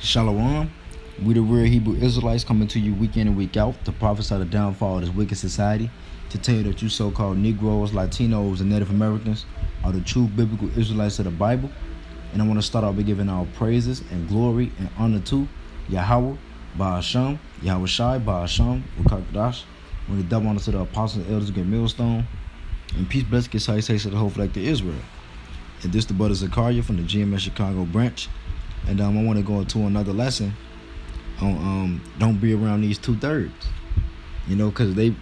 Shalom. We the real Hebrew Israelites coming to you week in and week out to prophesy the downfall of this wicked society, to tell you that you so-called Negroes, Latinos, and Native Americans are the true biblical Israelites of the Bible. And I want to start off by giving our praises and glory and honor to Yahweh, Ba'asham, Yahweh Shai, Ba'asham, Ukakdash. When the double honor to the apostles and elders get millstone. And peace, blessings, salutations to the whole flag to Israel. And this the brother Zakaria from the GMS Chicago branch. And I want to go into another lesson on don't be around these 2/3. You know, because these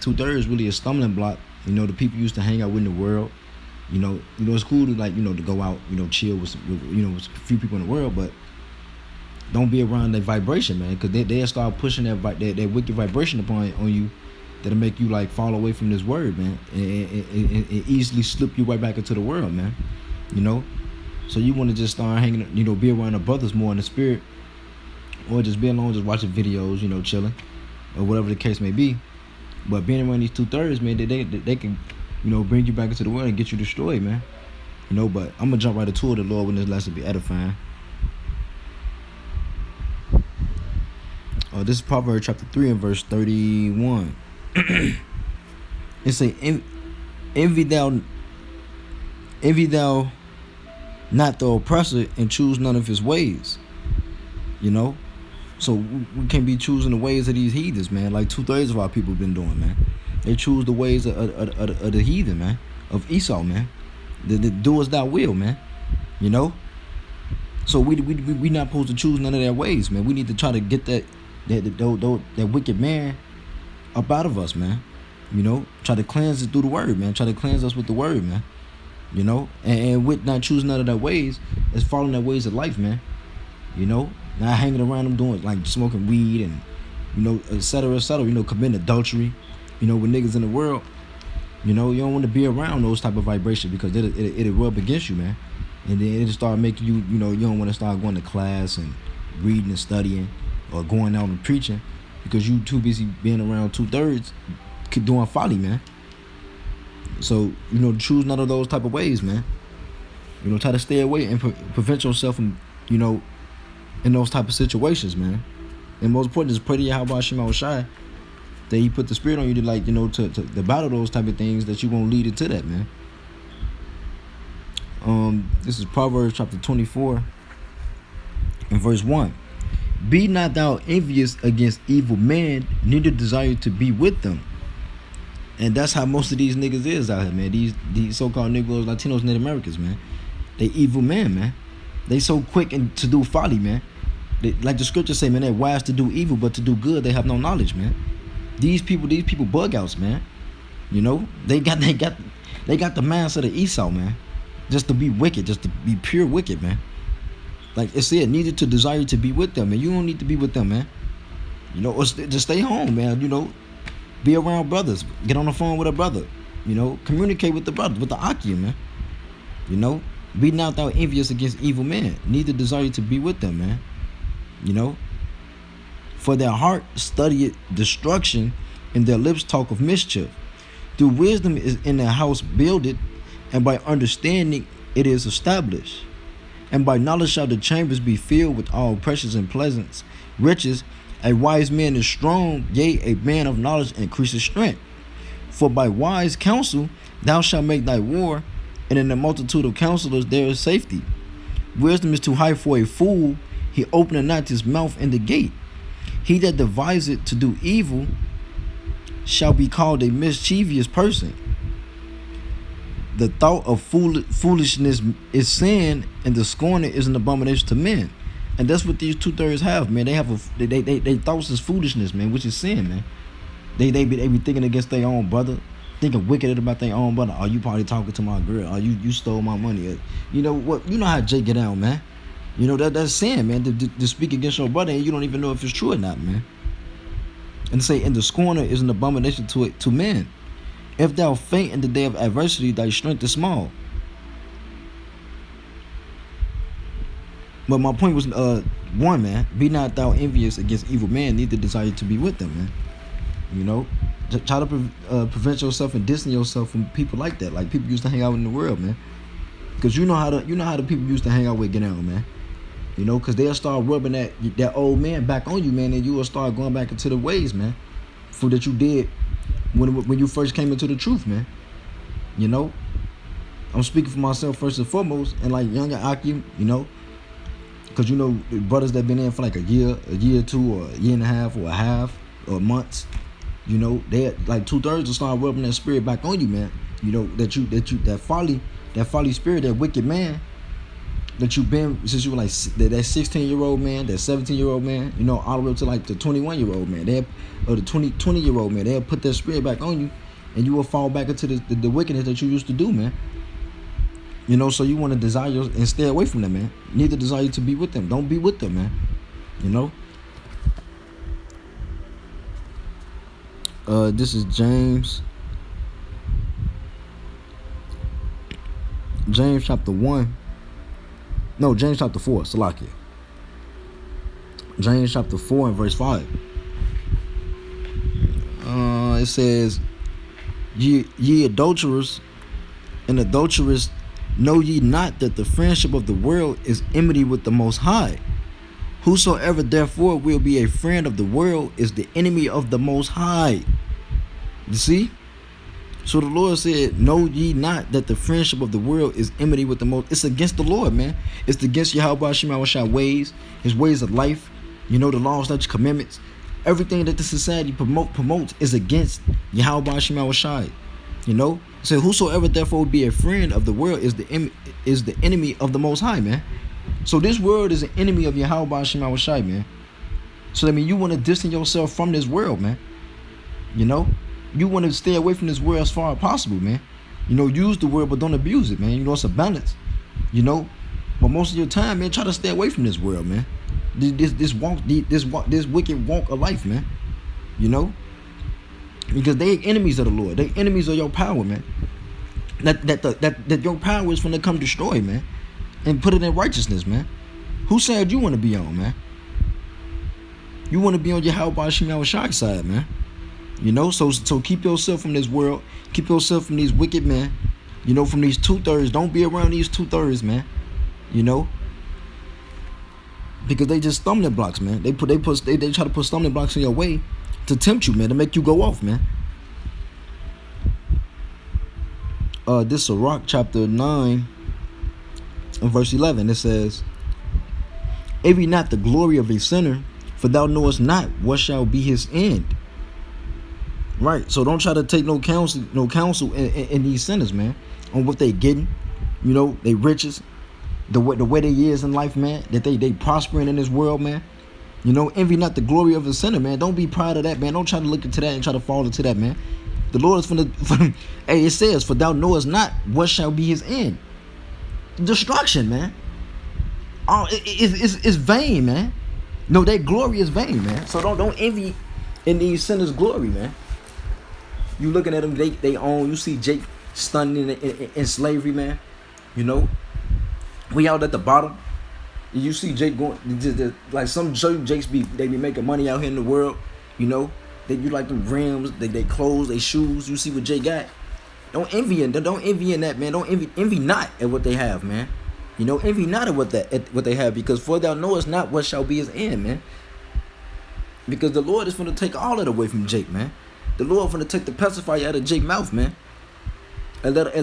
2/3 really a stumbling block. You know, the people used to hang out with in the world. You know, it's cool to to go out, chill with with a few people in the world, but don't be around that vibration, man, because they'll start pushing that wicked vibration on you that'll make you fall away from this word, man, and easily slip you right back into the world, man. So you want to just start hanging, be around the brothers more in the spirit, or just be alone, just watching videos, chilling, or whatever the case may be. But being around these 2/3, man, they can, bring you back into the world and get you destroyed, man. But I'm gonna jump right into it, the Lord, when this lesson be edifying. This is Proverbs chapter 3 and verse 31. It say, envy thou not the oppressor, and choose none of his ways. So we can't be choosing the ways of these heathens, man, like 2/3 of our people been doing, man. They choose the ways of the heathen, man, of Esau, man. The do as thou will, man. So we not supposed to choose none of their ways, man. We need to try to get that wicked man up out of us, man. Try to cleanse it through the word, man. Try to cleanse us with the word, man. And with not choosing none of their ways, is following their ways of life, man. Not hanging around them doing smoking weed and et cetera, committing adultery, with niggas in the world. You don't want to be around those type of vibrations, because it'll rub against you, man. And then it'll start making you, you don't want to start going to class and reading and studying, or going out and preaching, because you too busy being around 2/3 doing folly, man. So, choose none of those type of ways, man. Try to stay away and prevent yourself from, in those type of situations, man. And most important is pray to Yahweh Shema Shai that he put the spirit on you to to battle those type of things, that you won't lead into that, man. This is Proverbs chapter 24 and verse 1. Be not thou envious against evil men, neither desire to be with them. And that's how most of these niggas is out here, man. These so-called Negroes, Latinos, Native Americans, man. They evil men, man. They so quick to do folly, man. Like the scriptures say, man, they're wise to do evil, but to do good they have no knowledge, man. These people bug outs, man. They got the mindset of Esau, man. Just to be wicked, just to be pure wicked, man. Like it said, neither to desire to be with them, and you don't need to be with them, man. Or just stay home, man. Be around brothers. Get on the phone with a brother. Communicate with the brother, with the Akia, man. Be not thou envious against evil men, neither desire to be with them, man. For their heart studieth destruction, and their lips talk of mischief. Through wisdom is in their house builded, and by understanding it is established. And by knowledge shall the chambers be filled with all precious and pleasant riches. A wise man is strong, yea, a man of knowledge increases strength. For by wise counsel thou shalt make thy war, and in the multitude of counselors there is safety. Wisdom is too high for a fool, he openeth not his mouth in the gate. He that deviseth to do evil shall be called a mischievous person. The thought of foolishness is sin, and the scorner is an abomination to men. And that's what these 2/3 have, man. They have they thoughts is foolishness, man, which is sin, man. They be thinking against their own brother, thinking wicked about their own brother. Oh, you probably talking to my girl. Oh, you stole my money. You know what? You know how Jay get down, man. That's sin, man. To speak against your brother, and you don't even know if it's true or not, man. And say, and the scorner is an abomination to men. If thou faint in the day of adversity, thy strength is small. But my point was, one, man, be not thou envious against evil men, neither desire to be with them, man. Try to prevent yourself and distance yourself from people like that, like people used to hang out in the world, man. Because you know how the people used to hang out with get out, man. You know, because they'll start rubbing that old man back on you, man, and you will start going back into the ways, man, for that you did when you first came into the truth, man. You know, I'm speaking for myself first and foremost, and like younger Akim, you know, because you know the brothers that been in for like a year or two, or a year and a half, or a half, or months, you know, they like 2/3 will start rubbing that spirit back on you, man. You know that folly spirit, that wicked man that you've been since you were like that 16-year-old man, that 17-year-old man, you know, all the way up to like the 21-year-old man, or the 20-year-old man. They'll put that spirit back on you, and you will fall back into the wickedness that you used to do, man. You know, so you want to desire and stay away from them, man. You need to desire to be with them. Don't be with them, man. You know. This is James chapter 1. No, James chapter 4, Salakia. James chapter 4 and verse 5. It says, ye adulterers and adulterers, know ye not that the friendship of the world is enmity with the Most High? Whosoever therefore will be a friend of the world is the enemy of the Most High. You see? So the Lord said, know ye not that the friendship of the world is enmity with the Most. It's against the Lord, man. It's against Yahweh Shemawashai ways, his ways of life, you know, the laws, statutes, commandments. Everything that the society promotes is against Yahweh Shemawashai. You know? So whosoever therefore would be a friend of the world is the enemy of the Most High, man. So this world is an enemy of Yahweh Shemawashai, man. So I mean, you want to distance yourself from this world, man. You know? You want to stay away from this world as far as possible, man. You know, use the world, but don't abuse it, man. You know, it's a balance. You know, but most of your time, man, try to stay away from this world, man. This wicked walk of life, man. You know, because they enemies of the Lord. They enemies of your power, man. That your power is finna come destroy, man, and put it in righteousness, man. Who said you want to be on, man? You want to be on Yahweh Shemawashai side, man. You know, so keep yourself from this world. Keep yourself from these wicked men. You know, from these 2/3. Don't be around these 2/3, man. You know, because they just stumbling blocks, man. They try to put stumbling blocks in your way to tempt you, man, to make you go off, man. This is Sirach chapter 9 and verse 11. It says, envy not the glory of a sinner, for thou knowest not what shall be his end. Right, so don't try to take no counsel in these sinners, man, on what they getting, you know, they riches, the way they is in life, man, that they prospering in this world, man. You know, envy not the glory of a sinner, man. Don't be proud of that, man. Don't try to look into that and try to fall into that, man. The Lord is hey, it says, for thou knowest not what shall be his end. Destruction, man. Oh, it's vain, man. No, that glory is vain, man. So don't envy in these sinners' glory, man. You looking at them, they own. You see Jake stunning in slavery, man. You know, we out at the bottom. You see Jake going like some Jakes they be making money out here in the world. You know, you like them rims, they clothes, they shoes. You see what Jake got. Don't envy in that, man. Don't envy not at what they have, man. You know, envy not at what they have, because for thou knowest not what shall be his end, man. Because the Lord is going to take all it away from Jake, man. The Lord finna take the pacifier out of Jake's mouth, man, and let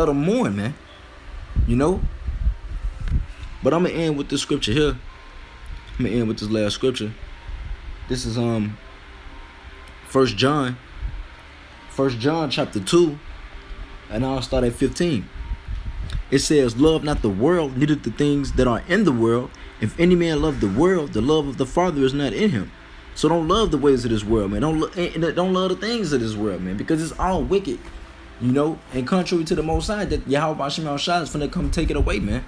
him mourn, man. You know. But I'm gonna end with this scripture here. I'm gonna end with this last scripture. This is 1 John chapter 2, and I'll start at 15. It says, love not the world, neither the things that are in the world. If any man love the world, the love of the Father is not in him. So don't love the ways of this world, man. Don't love the things of this world, man, because it's all wicked, you know. And contrary to the Most High, that Yahweh Shemawashai is finna come take it away, man.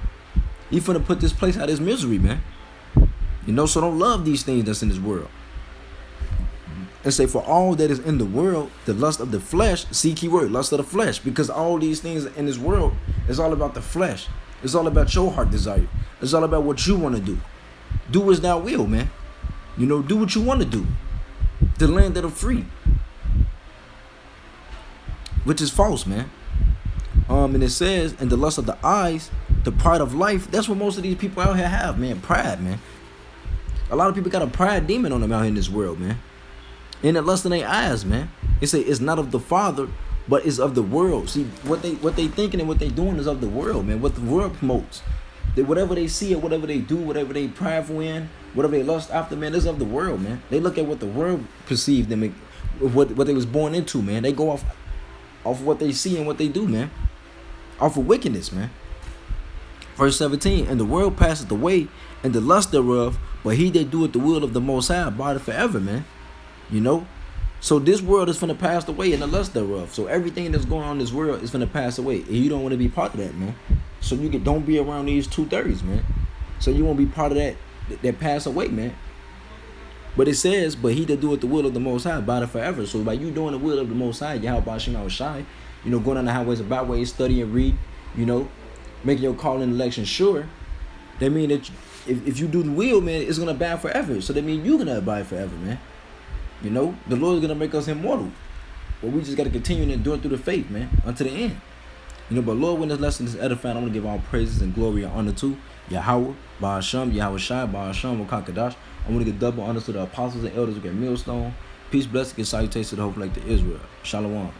He finna put this place out of his misery, man. You know, so don't love these things that's in this world. And say, for all that is in the world, the lust of the flesh, see keyword, lust of the flesh, because all these things in this world is all about the flesh. It's all about your heart desire. It's all about what you want to do. Do as thou will, man. You know, do what you want to do. The land of the free. Which is false, man. And it says, and the lust of the eyes the pride of life, that's what most of these people out here have, man. Pride, man. A lot of people got a pride demon on them out here in this world, man. And it lust in their eyes, man. They say it's not of the Father, but it's of the world. See, what they thinking and what they doing is of the world, man. What the world promotes. Whatever they see or whatever they do, whatever they prideful in, whatever they lust after, man, is of the world, man. They look at what the world perceived them, what they was born into, man. They go off what they see and what they do, man. Off of wickedness, man. Verse 17, and the world passeth away, and the lust thereof, but he that doeth the will of the Most High abideth forever, man. You know? So this world is finna pass away and the lust thereof. So everything that's going on in this world is finna pass away. And you don't want to be part of that, man. So don't be around these 2/3, man. So you won't be part of that pass away, man. But it says, but he that doeth the will of the Most High abideth forever. So by you doing the will of the Most High, Yahweh Shem Shai, you know, going on the highways and byways, study and read, you know, making your call and election sure, that mean that if you do the will, man, it's gonna abide forever. So that means you're gonna abide forever, man. You know, the Lord is gonna make us immortal. But we just gotta continue to endure through the faith, man, unto the end. You know, but Lord, when this lesson is edifying, I want to give all praises and glory and honor to Yahweh, Ba'asham, Yahweh Shai, Ba'asham, Wakakadash. I want to give double honor to the apostles and elders who get millstone. Peace, blessing, and salutations to the whole like to Israel. Shalom.